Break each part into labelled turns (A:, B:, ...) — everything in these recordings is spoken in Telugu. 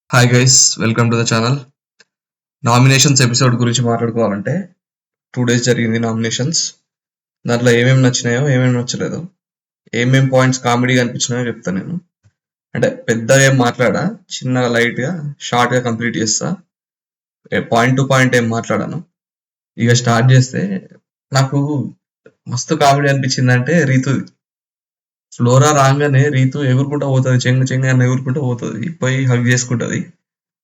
A: Hi guys, welcome to the channel. Nominations episode గురించి మాట్లాడుకోవాలంటే 2 days జరిగింది నామినేషన్స్. దాంట్లో ఏమేమి నచ్చినాయో ఏమేమి నచ్చలేదో, ఏమేం పాయింట్స్ కామెడీగా అనిపించినాయో చెప్తాను నేను. అంటే పెద్దగా ఏం మాట్లాడా, చిన్నగా లైట్గా షార్ట్గా కంప్లీట్ చేస్తా. పాయింట్ టు పాయింట్ ఏం మాట్లాడాను. ఇక స్టార్ట్ చేస్తే నాకు మస్తు కామెడీ అనిపించింది అంటే రీతుది. ఫ్లోరా రాగానే రీతు ఎగురుకుంటా పోతుంది, చెంగ అని ఎగురుకుంటా పోతుంది, పోయి హగ్ చేసుకుంటది.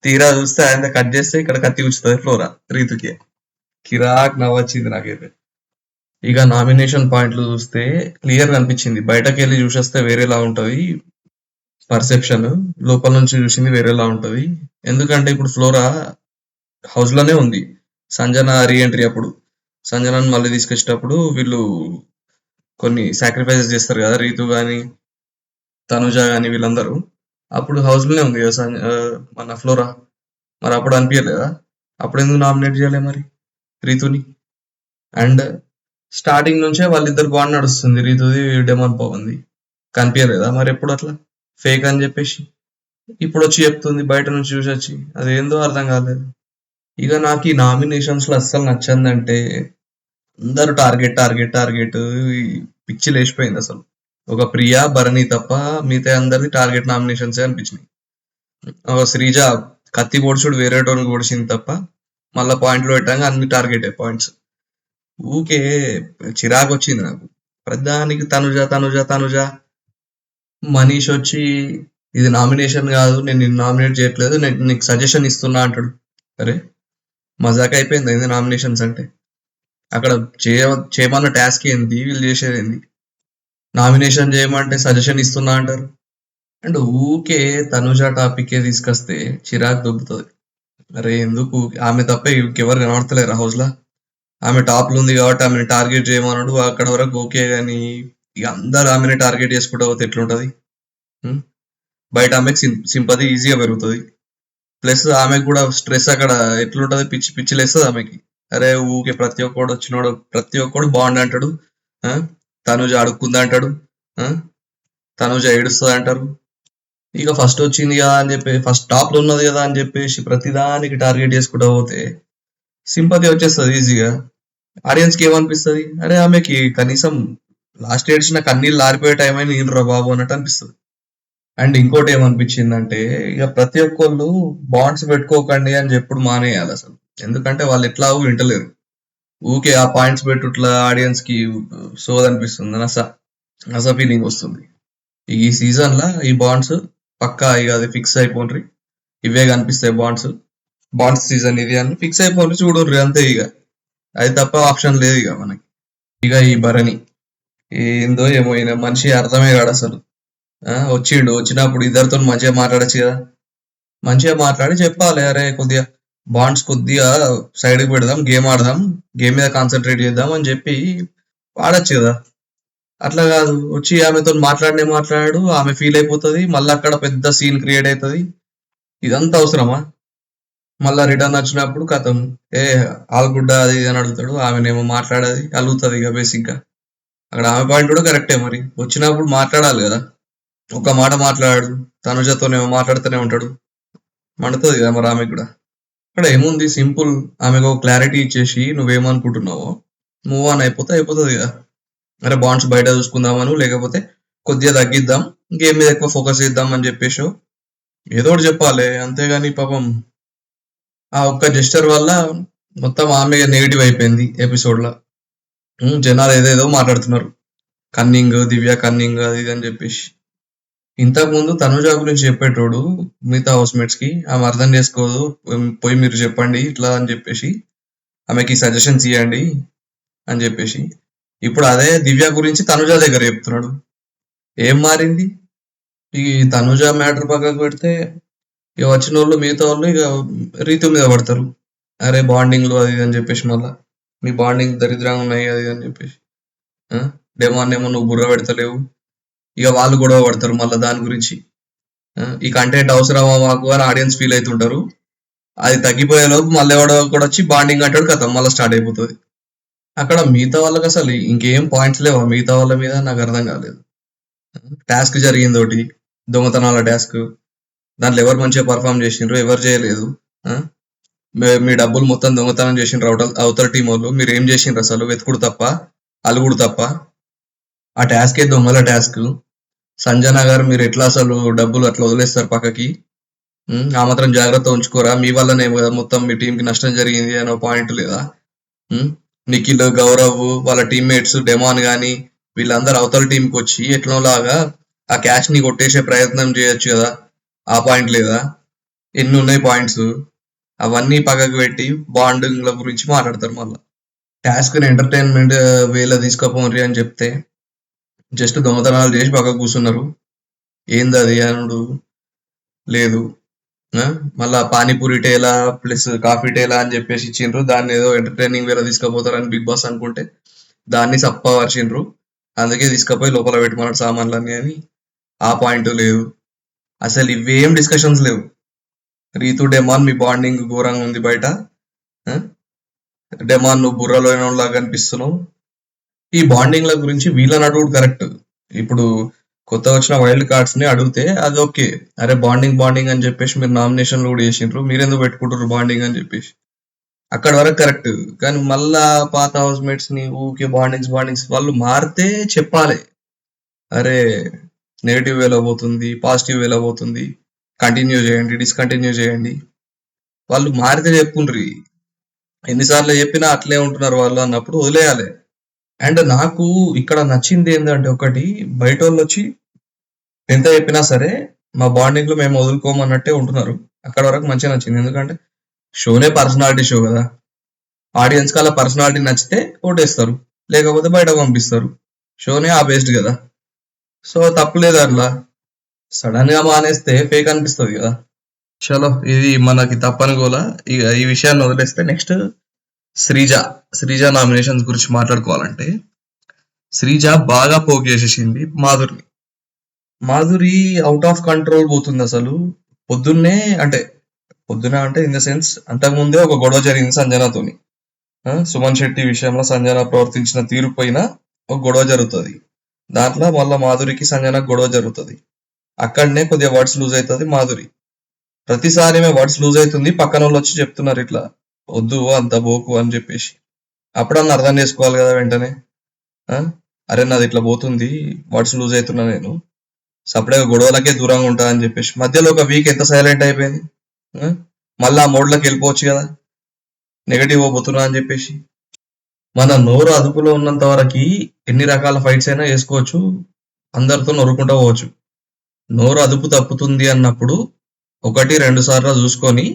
A: తీరా చూస్తే ఆయన కట్ చేస్తే ఇక్కడ కత్తి కూర్చుతుంది ఫ్లోరా రీతుకి. కిరాక్ నవ్వొచ్చింది నాకైతే. ఇక నామినేషన్ పాయింట్లు చూస్తే క్లియర్ గా అనిపించింది. బయటకు వెళ్ళి చూసేస్తే వేరేలా ఉంటది పర్సెప్షన్, లోపల నుంచి చూసింది వేరేలా ఉంటది. ఎందుకంటే ఇప్పుడు ఫ్లోరా హౌస్ లోనే ఉంది. సంజన రీఎంట్రీ అప్పుడు సంజనను మళ్ళీ తీసుకొచ్చేటప్పుడు వీళ్ళు కొన్ని సాక్రిఫైసెస్ చేస్తారు కదా, రీతు గాని తనుజ గాని వీళ్ళందరూ. అప్పుడు హౌస్ లోనే ఉంది కదా మన ఫ్లోరా. మరి అప్పుడు అనిపించలేదా? అప్పుడు ఎందుకు నామినేట్ చేయలే మరి రీతుని? అండ్ స్టార్టింగ్ నుంచే వాళ్ళిద్దరు బాండ్ నడుస్తుంది, రీతుది డెమాన్ పవన్ది. కనిపించలేదా మరి ఎప్పుడు అట్లా ఫేక్ అని చెప్పేసి? ఇప్పుడు వచ్చి చెప్తుంది బయట నుంచి చూసి వచ్చి, అదేందో అర్థం కాలేదు. ఇక నాకు ఈ నామినేషన్స్ లో అస్సలు నచ్చిందంటే అందరూ టార్గెట్ టార్గెట్ టార్గెట్, పిచ్చి లేచిపోయింది అసలు. ఒక ప్రియా భరణి తప్ప మిగతా అందరిది టార్గెట్ నామినేషన్స్ అనిపించినాయి. ఒక శ్రీజ కత్తి పొడుచుడు వేరే టోన్ పొడిచింది తప్ప మళ్ళీ పాయింట్లు పెట్టాక అన్ని టార్గెట్ పాయింట్స్. ఊకే చిరాకు వచ్చింది నాకు. ప్రధానికి తనుజ తనుజ తనుజ. మనీష్ వచ్చి ఇది నామినేషన్ కాదు, నేను నిన్ను నామినేట్ చేయట్లేదు, నేను నీకు సజెషన్ ఇస్తున్నా అంటాడు. అరే మజాక్ అయిపోయింది ఏంది నామినేషన్స్ అంటే? అక్కడ చేయమన్న టాస్క్ ఏంది, వీళ్ళు చేసేది ఏంది? నామినేషన్ చేయమంటే సజెషన్ ఇస్తున్నా అంటారు. అండ్ ఊకే తనుజ టాపిక్ తీసుకొస్తే చిరాకు దొబ్బుతుంది. అరే ఎందుకు? ఆమె తప్ప ఇంకెవరు కనబడతలేరు హౌస్ లో. ఆమె టాప్ లో ఉంది కాబట్టి ఆమెను టార్గెట్ చేయమన్నాడు, అక్కడ వరకు ఓకే. కానీ ఇక అందరు ఆమెను టార్గెట్ చేసుకుంటా పోతే ఎట్లుంటది? బయట ఆమెకు సింపతి ఈజీగా పెరుగుతుంది. ప్లస్ ఆమెకు కూడా స్ట్రెస్ అక్కడ ఎట్లుంటది, పిచ్చి పిచ్చి లేస్తుంది ఆమెకి. అరే ఊకే ప్రతి ఒక్కడు వచ్చినోడు ప్రతి ఒక్కడు బాగుండి అంటాడు, తనుజ అడుక్కుంది అంటాడు, తనుజ ఏడుస్తుంది అంటారు. ఇక ఫస్ట్ వచ్చింది కదా అని చెప్పి, ఫస్ట్ టాప్ లో ఉన్నది కదా అని చెప్పేసి ప్రతిదానికి టార్గెట్ చేసుకుంటా పోతే సింపతి వచ్చేస్తుంది ఈజీగా. ఆడియన్స్ కి ఏమనిపిస్తుంది? అరే ఆమెకి కనీసం లాస్ట్ ఏడ్చిన కన్నీళ్ళు ఆరిపోయే టైం అయినా నేను రా బాబు అన్నట్టు అనిపిస్తుంది. అండ్ ఇంకోటి ఏమనిపించిందంటే ఇక ప్రతి ఒక్కళ్ళు బాండ్స్ పెట్టుకోకండి అని చెప్పుడు మానేయాలి అసలు. ఎందుకంటే వాళ్ళు ఎట్లా వింటలేరు. ఊకే ఆ పాయింట్స్ పెట్టుట్లా ఆడియన్స్ కి సోదనిపిస్తుంది, నస ఫీలింగ్ వస్తుంది. ఈ సీజన్ లా ఈ బాండ్స్ పక్కా ఇక అది ఫిక్స్ అయిపోండ్రి. ఇవే కనిపిస్తాయి బాండ్స్. బాండ్స్ సీజన్ ఇది అని ఫిక్స్ అయిపోండి, చూడండి అంతే. ఇక అది తప్ప ఆప్షన్ లేదు ఇక మనకి. ఇక ఈ భరణి ఏందో ఏమో, ఈయన మనిషి అర్థమే కాడు అసలు. వచ్చిండు, వచ్చినప్పుడు ఇద్దరితో మంచిగా మాట్లాడచ్చు కదా. మంచిగా మాట్లాడి చెప్పాలి, అరే కొద్దిగా బాండ్స్ కొద్దిగా సైడ్కి పెడదాం, గేమ్ ఆడదాం, గేమ్ మీద కాన్సన్ట్రేట్ చేద్దాం అని చెప్పి ఆడచ్చు కదా. అట్లా కాదు, వచ్చి ఆమెతో మాట్లాడు, ఆమె ఫీల్ అయిపోతుంది, మళ్ళీ అక్కడ పెద్ద సీన్ క్రియేట్ అవుతుంది. ఇదంతా అవసరమా? మళ్ళా రిటర్న్ వచ్చినప్పుడు కథం ఏ ఆల్గుడ్డ అది అని అడుగుతాడు, ఆమెనేమో మాట్లాడేది అలుగుతుంది ఇక బేసిక్ గా. అక్కడ ఆమె పాయింట్ కూడా కరెక్టే, మరి వచ్చినప్పుడు మాట్లాడాలి కదా. ఒక మాట మాట్లాడాడు, తనుజతోనేమో మాట్లాడుతూనే ఉంటాడు, మండుతుంది కదా మరి ఆమెకు కూడా. ఇక్కడ ఏముంది, సింపుల్. ఆమెకు ఒక క్లారిటీ ఇచ్చేసి నువ్వేమనుకుంటున్నావో మూవ్ ఆన్ అయిపోతుంది కదా. అరే బాండ్స్ బయట చూసుకుందామను, లేకపోతే కొద్దిగా తగ్గిద్దాం, గేమ్ మీద ఎక్కువ ఫోకస్ చేద్దాం అని చెప్పేసి ఏదో ఒకటి చెప్పాలి. అంతేగాని పాపం ఆ ఒక్క జెస్టర్ వల్ల మొత్తం ఆమె నెగిటివ్ అయిపోయింది ఎపిసోడ్ లో. జనాలు ఏదేదో మాట్లాడుతున్నారు, కన్నింగ్ దివ్య కన్నింగ్ అది ఇది అని చెప్పేసి. ఇంతకు ముందు తనుజ గురించి చెప్పేటోడు మిగతా హౌస్ మేట్స్ కి, ఆమె అర్థం చేసుకోదు, పోయి మీరు చెప్పండి ఇట్లా అని చెప్పేసి, ఆమెకి సజెషన్స్ ఇవ్వండి అని చెప్పేసి. ఇప్పుడు అదే దివ్య గురించి తనుజ దగ్గర చెప్తున్నాడు. ఏం మారింది? ఈ తనుజ మ్యాటర్ పక్కకు పెడితే ఇక వచ్చిన వాళ్ళు మిగతా వాళ్ళు ఇక రీతు మీద పడతారు. అరే బాండింగ్ లో అది ఇది అని చెప్పేసి, మళ్ళా మీ బాండింగ్ దరిద్రంగా ఉన్నాయి అది అని చెప్పేసి. డెమాన్ ఏమో నువ్వు బుర్ర పెడతలేవు, ఇక వాళ్ళు గొడవ పడతారు మళ్ళీ దాని గురించి. ఈ కంటెంట్ అవసరమా మాకు అని ఆడియన్స్ ఫీల్ అవుతుంటారు. అది తగ్గిపోయే లోపు మళ్ళీ ఎవడో కూడా వచ్చి బాండింగ్ అంటాడు, కథ మళ్ళీ స్టార్ట్ అయిపోతుంది. అక్కడ మిగతా వాళ్ళకి అసలు ఇంకేం పాయింట్స్ లేవా మిగతా వాళ్ళ మీద? నాకు అర్థం కాలేదు. టాస్క్ జరిగింది ఒకటి, దొంగతనాల టాస్క్. దాంట్లో ఎవరు మంచిగా పర్ఫామ్ చేసిండ్రు, ఎవరు చేయలేదు. మీ డబ్బులు మొత్తం దొంగతనం చేసిండ్రు అవతల టీం వాళ్ళు. మీరు ఏం చేసిండ్రు అసలు? వెతుకుడు తప్ప, అలుగుడు తప్ప. ఆ టాస్కే దొంగల టాస్క్. సంజన గారు మీరు ఎట్లా అసలు డబ్బులు అట్లా వదిలేస్తారు పక్కకి? ఆ మాత్రం జాగ్రత్త ఉంచుకోరా? మీ వల్లనే మొత్తం మీ టీంకి నష్టం జరిగింది అనే పాయింట్ లేదా? నిఖిల్, గౌరవ్, వాళ్ళ టీమ్మేట్స్, డెమాన్ గాని వీళ్ళందరూ అవతల టీంకి వచ్చి ఎట్లోలాగా ఆ క్యాచ్ ని కొట్టేసే ప్రయత్నం చేయొచ్చు కదా? ఆ పాయింట్ లేదా? ఎన్ని ఉన్నాయి పాయింట్స్? అవన్నీ పక్కకు పెట్టి బాండింగ్ల గురించి మాట్లాడతారు మళ్ళీ. టాస్క్ ని ఎంటర్టైన్మెంట్ వేలో తీసుకోపోండి అని చెప్తే జస్ట్ దొంగతనాలు చేసి పక్కకు కూర్చున్నారు. ఏంది అది అనుడు లేదు. మళ్ళా పానీపూరి టేలా ప్లస్ కాఫీ టేలా అని చెప్పేసి ఇచ్చిండ్రు. దాన్ని ఏదో ఎంటర్టైనింగ్ వేరే తీసుకుపోతారని బిగ్ బాస్ అనుకుంటే దాన్ని సప్పవర్చిండ్రు. అందుకే తీసుకుపోయి లోపల పెట్టుకున్నాడు సామాన్లన్నీ అని. ఆ పాయింట్ లేదు. అసలు ఇవేం డిస్కషన్స్ లేవు. రీతు, డెమాన్ మీ బాండింగ్ ఘోరంగా ఉంది బయట. డెమాన్ నువ్వు బుర్రలో లాగా కనిపిస్తున్నావు. ఈ బాండింగ్ల గురించి వీళ్ళని అడుగుడు కరెక్ట్. ఇప్పుడు కొత్త వచ్చిన వైల్డ్ కార్డ్స్ ని అడిగితే అది ఓకే. అరే బాండింగ్ అని చెప్పేసి మీరు నామినేషన్లు కూడా చేసిండ్రు, మీరెందుకు పెట్టుకుంటారు బాండింగ్ అని చెప్పేసి. అక్కడ వరకు కరెక్ట్. కానీ మళ్ళా పాత హౌస్ మేట్స్ ని ఊకే బాండింగ్స్ వాళ్ళు మారితే చెప్పాలి. అరే నెగిటివ్ వేలో పోతుంది, పాజిటివ్ వేలో పోతుంది, కంటిన్యూ చేయండి, డిస్కంటిన్యూ చేయండి. వాళ్ళు మారితే చెప్పుండ్రి. ఎన్నిసార్లు చెప్పినా అట్లే ఉంటున్నారు వాళ్ళు అన్నప్పుడు వదిలేయాలి. అండ్ నాకు ఇక్కడ నచ్చింది ఏంటంటే ఒకటి, బయట వాళ్ళు వచ్చి ఎంత చెప్పినా సరే మా బాండింగ్ లో మేము వదులుకోమన్నట్టే ఉంటున్నారు. అక్కడ వరకు మంచిగా నచ్చింది. ఎందుకంటే షోనే పర్సనాలిటీ షో కదా. ఆడియన్స్ కి అలా పర్సనాలిటీ నచ్చితే ఓటేస్తారు, లేకపోతే బయట పంపిస్తారు. షోనే ఆ బేస్డ్ కదా. సో తప్పులేదు అట్లా. సడన్ గా మానేస్తే ఫేక్ అనిపిస్తుంది కదా. చలో ఇది మనకి తప్పని గోల. ఇక ఈ విషయాన్ని వదిలేస్తే నెక్స్ట్ శ్రీజ నామినేషన్స్ గురించి మాట్లాడుకోవాలంటే, శ్రీజ బాగా పోక్ చేసేసింది మాధురి అవుట్ ఆఫ్ కంట్రోల్ పోతుంది అసలు. పొద్దున్న అంటే ఇన్ ద సెన్స్ అంతకుముందే ఒక గొడవ జరిగింది సంజనతోని. సుమన్ శెట్టి విషయంలో సంజన ప్రవర్తించిన తీరు పైన ఒక గొడవ జరుగుతుంది. దాంట్లో మళ్ళా మాధురికి సంజనకు గొడవ జరుగుతుంది. అక్కడనే కొద్దిగా వర్డ్స్ లూజ్ అవుతుంది మాధురి. ప్రతిసారి వర్డ్స్ లూజ్ అవుతుంది, పక్కన వాళ్ళు వచ్చి చెప్తున్నారు ఇట్లా వద్దు అంత బోకు అని చెప్పేసి. అప్పుడన్నా అర్థం చేసుకోవాలి కదా వెంటనే. అరే నాది ఇట్లా పోతుంది, వర్డ్స్ లూజ్ అవుతున్నా నేను, సపరేట్గా గొడవలకే దూరంగా ఉంటా అని చెప్పేసి. మధ్యలో ఒక వీక్ ఎంత సైలెంట్ అయిపోయింది. మళ్ళీ ఆ మోడ్లోకి వెళ్ళిపోవచ్చు కదా, నెగటివ్ పోతున్నా అని చెప్పేసి. మన నోరు అదుపులో ఉన్నంత వరకు ఎన్ని రకాల ఫైట్స్ అయినా వేసుకోవచ్చు, అందరితో నొరుకుంటూ పోవచ్చు. నోరు అదుపు తప్పుతుంది అన్నప్పుడు 1-2 సార్లు చూసుకొని,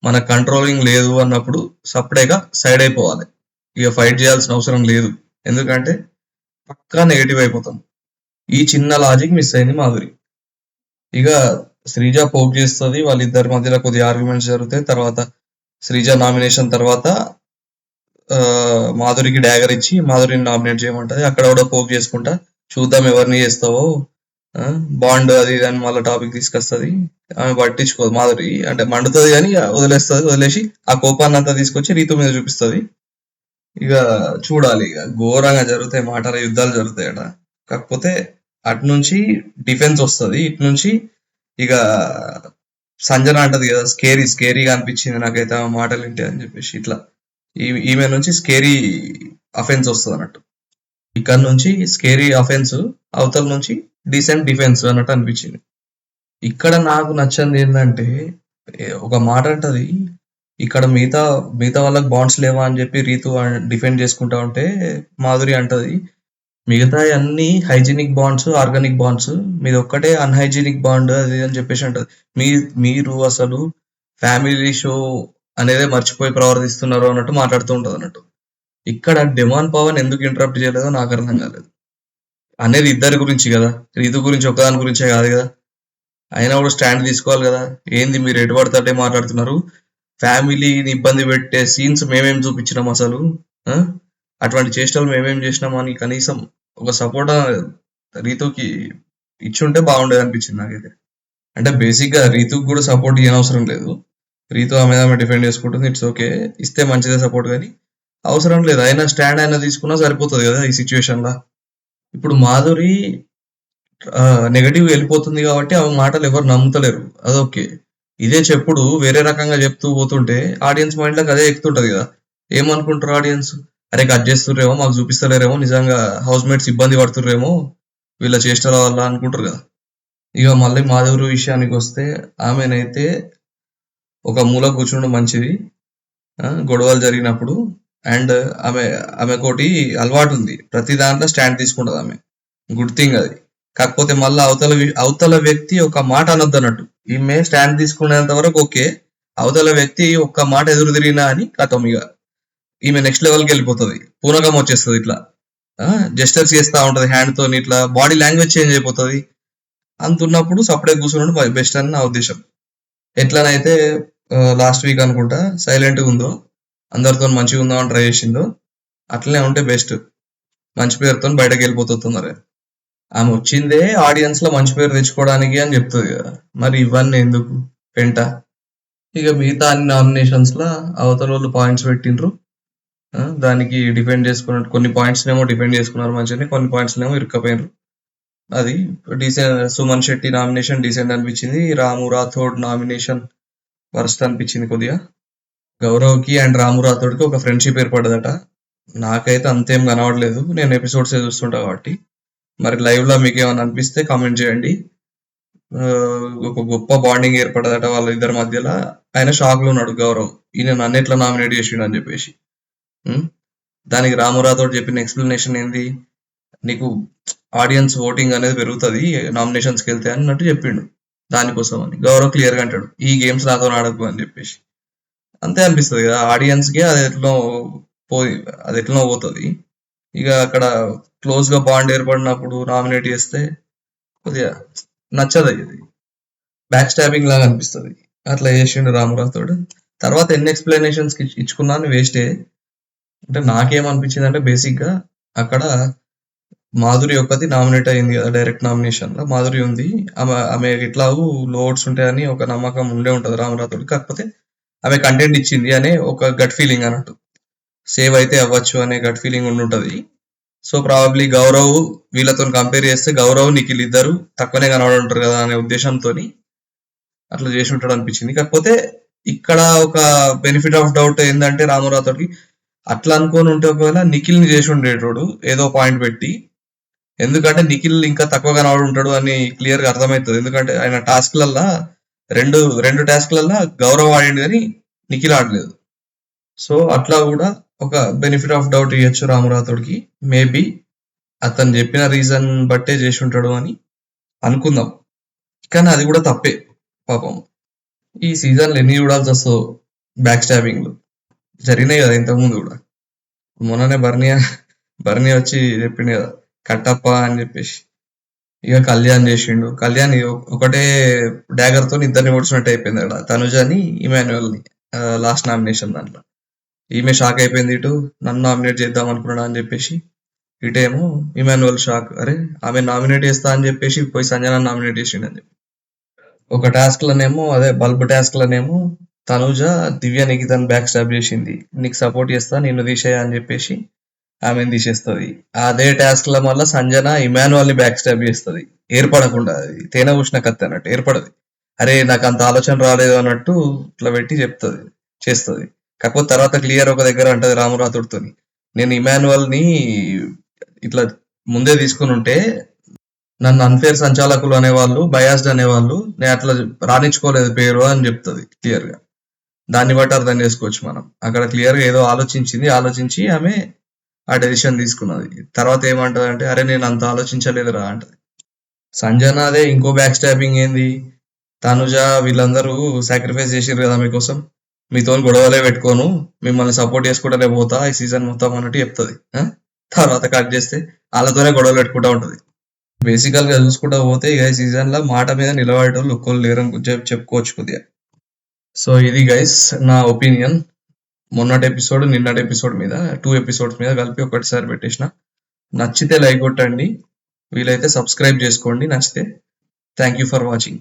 A: మన కంట్రోలింగ్ లేదు అన్నప్పుడు సపరేట్గా సైడ్ అయిపోవాలి. ఇక ఫైట్ చేయాల్సిన అవసరం లేదు. ఎందుకంటే పక్కా నెగటివ్ అయిపోతాం. ఈ చిన్న లాజిక్ మిస్ అయింది మాధురి. ఇక శ్రీజ పోక్ చేస్తుంది, వాళ్ళిద్దరి మధ్యలో కొద్ది ఆర్గ్యుమెంట్స్ జరుగుతాయి. తర్వాత శ్రీజ నామినేషన్ తర్వాత మాధురికి డ్యాగర్ ఇచ్చి మాధురిని నామినేట్ చేయమంటది. అక్కడ కూడా పోక్ చేసుకుంటా చూద్దాం ఎవరిని చేస్తావో, బాండ్ అది ఇది అని మళ్ళీ టాపిక్ తీసుకొస్తుంది. ఆమె పట్టించుకోదు మాధురి. అంటే మండుతుంది కానీ వదిలేసి ఆ కోపాన్ని అంతా తీసుకొచ్చి రీతు మీద చూపిస్తుంది. ఇక చూడాలి, ఇక ఘోరంగా జరుగుతాయి, మాటల యుద్ధాలు జరుగుతాయట. కాకపోతే అటు నుంచి డిఫెన్స్ వస్తుంది, ఇటు నుంచి ఇక సంజన అంటది కదా స్కేరీగా అనిపించింది నాకైతే ఆ మాటలు వింటే అని చెప్పేసి. ఇట్లా ఈమె నుంచి స్కేరీ అఫెన్స్ వస్తుంది అన్నట్టు. ఇక్కడ నుంచి స్కేరీ అఫెన్స్, అవతల నుంచి డీసెంట్ డిఫెన్స్ అన్నట్టు అనిపించింది. ఇక్కడ నాకు నచ్చింది ఏంటంటే ఒక మాట అంటది, ఇక్కడ మిగతా వాళ్ళకి బాండ్స్ లేవా అని చెప్పి రీతు డిఫెండ్ చేసుకుంటా ఉంటే మాధురి అంటది మిగతా అన్ని హైజీనిక్ బాండ్స్, ఆర్గానిక్ బాండ్స్, మీది ఒక్కటే అన్హైజీనిక్ బాండ్ అది అని చెప్పేసి అంటది. మీరు అసలు ఫ్యామిలీ షో అనేదే మర్చిపోయి ప్రవర్తిస్తున్నారు అన్నట్టు మాట్లాడుతూ ఉంటది అన్నట్టు. ఇక్కడ డెమాన్ పవన్ ఎందుకు ఇంటరప్ట్ చేయలేదో నాకు అర్థం కాలేదు. అనేది ఇద్దరి గురించి కదా, రీతు గురించి ఒక్కదాని గురించే కాదు కదా. అయినా కూడా స్టాండ్ తీసుకోవాలి కదా. ఏంది మీరు ఎటు పడితే మాట్లాడుతున్నారు, ఫ్యామిలీని ఇబ్బంది పెట్టే సీన్స్ మేమేం చూపించినాం అసలు, అటువంటి చేష్టలు మేమేం చేసినామని కనీసం ఒక సపోర్ట్ రీతుకి ఇచ్చుంటే బాగుండేది అనిపించింది నాకైతే. అంటే బేసిక్ గా రీతుకి కూడా సపోర్ట్ ఇవ్వనవసరం లేదు. రీతు ఆమె డిఫెండ్ చేసుకుంటుంది, ఇట్స్ ఓకే, ఇస్తే మంచిదే సపోర్ట్. కానీ అవసరం లేదు, అయినా స్టాండ్ అయినా తీసుకున్నా సరిపోతుంది కదా ఈ సిచ్యువేషన్ లా. ఇప్పుడు మాధురి నెగటివ్ వెళ్ళిపోతుంది కాబట్టి ఆ మాటలు ఎవరు నమ్ముతలేరు. అదొకే. ఇదే చెప్పుడు వేరే రకంగా చెప్తూ పోతుంటే ఆడియన్స్ మైండ్‌లోకి అదే ఎక్కుతుంటది కదా! ఏమనుకుంటారు ఆడియన్స్? అరే! కట్ చేస్తుర్రేమో, మాకు చూపిస్తలేరేమో, నిజంగా హౌస్ మేట్స్ ఇబ్బంది పడుతుర్రేమో వీళ్ళ చేష్టల వల్ల అనుకుంటారు కదా! ఇక మళ్ళీ మాధురి విషయానికొస్తే ఆమెనైతే ఒక మూల కూర్చుండడం మంచిది. గొడవలు జరిగినప్పుడు. అండ్ ఆమెకోటి అలవాటుంది. ప్రతి దాంట్లో స్టాండ్ తీసుకుంటది ఆమె. గుడ్ థింగ్ అది. కాకపోతే మళ్ళా అవతల వ్యక్తి ఒక మాట అనొద్దన్నట్టు. ఈమె స్టాండ్ తీసుకునేంత వరకు ఓకే. అవతల వ్యక్తి ఒక్క మాట ఎదురు తిరిగినా అని కథం ఇక. ఈమె నెక్స్ట్ లెవెల్కి వెళ్ళిపోతుంది. పూనకం వచ్చేస్తుంది ఇట్లా. జెస్టర్స్ చేస్తా ఉంటది హ్యాండ్ తోని ఇట్లా బాడీ లాంగ్వేజ్ చేంజ్ అయిపోతుంది. అంతున్నప్పుడు సపరేట్ కూర్చున్నాడు బెస్ట్ అని నా ఉద్దేశం. ఎట్లనైతే లాస్ట్ వీక్ అనుకుంటా సైలెంట్గా ఉందో, అందరితో మంచిగా ఉందాం అని ట్రై చేసిందో, అట్లనే ఉంటే బెస్ట్. మంచి పేరుతో బయటకు వెళ్ళిపోతున్నారు. ఆమె వచ్చిందే ఆడియన్స్ లో మంచి పేరు తెచ్చుకోవడానికి అని చెప్తుంది కదా, మరి ఇవన్నీ ఎందుకు పెంట. ఇక మిగతా అన్ని నామినేషన్స్ లో అవతల వాళ్ళు పాయింట్స్ పెట్టిండ్రు. దానికి డిఫెండ్ చేసుకున్నట్టు కొన్ని పాయింట్స్ ఏమో డిఫెండ్ చేసుకున్నారు మంచిగానే, కొన్ని పాయింట్స్ ఏమో ఇరుక్కపోయినరు. అది decent. Suman Shetty nomination decent అనిపించింది. రాము రాథోడ్ నామినేషన్ వర్స్ట్ అనిపించింది కొద్దిగా. గౌరవ్కి అండ్ రాము రాథోడ్కి ఒక ఫ్రెండ్షిప్ ఏర్పడ్డదట. నాకైతే అంతేం కనవడలేదు, నేను ఎపిసోడ్స్ చూస్తుంటా కాబట్టి. మరి లైవ్ లో మీకు ఏమైనా అనిపిస్తే కామెంట్ చేయండి. ఒక గొప్ప బాండింగ్ ఏర్పడదట వాళ్ళ ఇద్దరి మధ్యలో. ఆయన షాక్ లో ఉన్నాడు గౌరవ్, ఈయన నన్ను ఎట్లా నామినేట్ చేసిండు అని చెప్పేసి. దానికి రామురాతో చెప్పిన ఎక్స్ప్లెనేషన్ ఏంది, నీకు ఆడియన్స్ ఓటింగ్ అనేది పెరుగుతుంది నామినేషన్స్కి వెళ్తే అన్నట్టు చెప్పిండు. దానికోసం అని గౌరవ్ క్లియర్ గా అంటాడు, ఈ గేమ్స్ నాతో ఆడకు అని చెప్పేసి. అంతే అనిపిస్తుంది కదా ఆడియన్స్ కి, అది ఎట్లనో పోతుంది. ఇక అక్కడ క్లోజ్ గా బాండ్ ఏర్పడినప్పుడు నామినేట్ చేస్తే కొద్దిగా నచ్చదు. ఇది బ్యాక్ స్టాబింగ్ లాగా అనిపిస్తుంది. అట్లా చేసిండు రామురాథోడ్. తర్వాత ఎన్ని ఎక్స్ప్లెనేషన్స్ ఇచ్చుకున్నాను వేస్టే. అంటే నాకేమనిపించింది అంటే బేసిక్ గా అక్కడ మాధురి ఒక్కటి నామినేట్ అయింది కదా డైరెక్ట్ నామినేషన్ లో. మాధురి ఉంది, ఆమె ఎట్లాగూ లోడ్స్ ఉంటాయని ఒక నమ్మకం ఉండే ఉంటది రామురాథోడ్. కాకపోతే ఆమె కంటెంట్ ఇచ్చింది అనే ఒక గట్ ఫీలింగ్ అన్నట్టు, సేవ్ అయితే అవ్వచ్చు అనే గట్ ఫీలింగ్ ఉండుంటది. సో ప్రాబబ్లీ గౌరవ్ వీళ్ళతో కంపేర్ చేస్తే గౌరవ్ నిఖిల్ ఇద్దరు తక్కువనే కనబడుంటారు కదా అనే ఉద్దేశంతో అట్లా చేసి ఉంటాడు అనిపించింది. కాకపోతే ఇక్కడ ఒక బెనిఫిట్ ఆఫ్ డౌట్ ఏంటంటే రామురాథోడ్కి అట్లా అనుకోని ఉంటే ఒకవేళ నిఖిల్ ని చేసి ఉండేటోడు ఏదో పాయింట్ పెట్టి. ఎందుకంటే నిఖిల్ ఇంకా తక్కువ కనబడి ఉంటాడు అని క్లియర్ గా అర్థమవుతుంది. ఎందుకంటే ఆయన టాస్క్లల్లా రెండు టాస్క్లల్లా గౌరవ్ ఆడిండు కానీ నిఖిల్ ఆడలేదు. సో అట్లా కూడా ఒక బెనిఫిట్ ఆఫ్ డౌట్ ఇవ్వచ్చు రామురాథోడ్కి. మేబీ అతను చెప్పిన రీజన్ బట్టే చేసి ఉంటాడు అని అనుకుందాం. కానీ అది కూడా తప్పే పాపం. ఈ సీజన్లో ఎన్ని చూడాల్సి వస్తుందో బ్యాక్ స్టాబింగ్లు జరిగినాయి కదా ఇంతకుముందు కూడా. మొన్ననే బర్నీ వచ్చి చెప్పిండు కదా కట్టప్ప అని చెప్పేసి. ఇక కళ్యాణ్ చేసిండు. కళ్యాణ్ ఒకటే డాగర్ తో ఇద్దరిని ఓడిచినట్టు అయిపోయింది అక్కడ, తనుజని ఇమాన్యువల్ ని లాస్ట్ నామినేషన్ దాంట్లో. ఈమె షాక్ అయిపోయింది, ఇటు నన్ను నామినేట్ చేద్దాం అనుకున్నాడు అని చెప్పేసి. ఇటేమో ఇమాన్యువల్ షాక్, అరే ఆమె నామినేట్ చేస్తా అని చెప్పేసి పోయి సంజన నామినేట్ చేసిండు అని చెప్పి. ఒక టాస్క్ లోనేమో అదే బల్బ్ టాస్క్ లోనేమో తనుజ దివ్య నిఖితన్ బ్యాక్ స్టాబ్ చేసింది, నీకు సపోర్ట్ చేస్తా నిన్ను తీసేయ అని చెప్పేసి ఆమెను తీసేస్తుంది. అదే టాస్క్ లో మళ్ళీ సంజన ఇమాన్యువల్ ని బ్యాక్ స్టాబ్ చేస్తుంది ఏర్పడకుండా. అది తేనె పూసిన కత్తి అన్నట్టు ఏర్పడదు. అరే నాకు అంత ఆలోచన రాలేదు అన్నట్టు ఇట్లా పెట్టి చెప్తుంది, చేస్తుంది. కాకపోతే తర్వాత క్లియర్ ఒక దగ్గర అంటది రామురాథోడ్తోని, నేను ఇమాన్యువల్ ని ఇట్లా ముందే తీసుకుని ఉంటే నన్ను అన్ఫేర్ సంచాలకులు అనేవాళ్ళు, బయాస్డ్ అనేవాళ్ళు, నేను అట్లా రాణించుకోలేదు పేరు అని చెప్తుంది క్లియర్ గా. దాన్ని బట్టి అర్థం చేసుకోవచ్చు మనం. అక్కడ క్లియర్ గా ఏదో ఆలోచించి ఆమె ఆ డెసిషన్ తీసుకున్నది. తర్వాత ఏమంటది అంటే, అరే నేను అంత ఆలోచించలేదురా అంటది. సంజనాదే ఇంకో బ్యాక్ స్టాబింగ్ ఏంది, తనుజ వీళ్ళందరూ సాక్రిఫైస్ చేసిర్రు కదా మీకోసం, మీతో గొడవలే పెట్టుకోను, మిమ్మల్ని సపోర్ట్ చేసుకుంటూనే పోతా ఈ సీజన్ మొత్తం అన్నట్టు చెప్తుంది. తర్వాత కట్ చేస్తే వాళ్ళతోనే గొడవలు పెట్టుకుంటా ఉంటది. బేసికల్ గా చూసుకుంటా పోతే ఇక సీజన్ లో మాట మీద నిలబడేటోళ్ళు ఒక్కళ్ళు లేరని చెప్పుకోవచ్చు కొద్దిగా. సో ఇది గైస్ నా ఒపీనియన్ మొన్నటి ఎపిసోడ్ నిన్నటి ఎపిసోడ్ మీద, 2 ఎపిసోడ్స్ మీద కలిపి ఒకటిసారి పెట్టేసిన. నచ్చితే లైక్ కొట్టండి, వీలైతే సబ్స్క్రైబ్ చేసుకోండి నచ్చితే. Thank you for watching.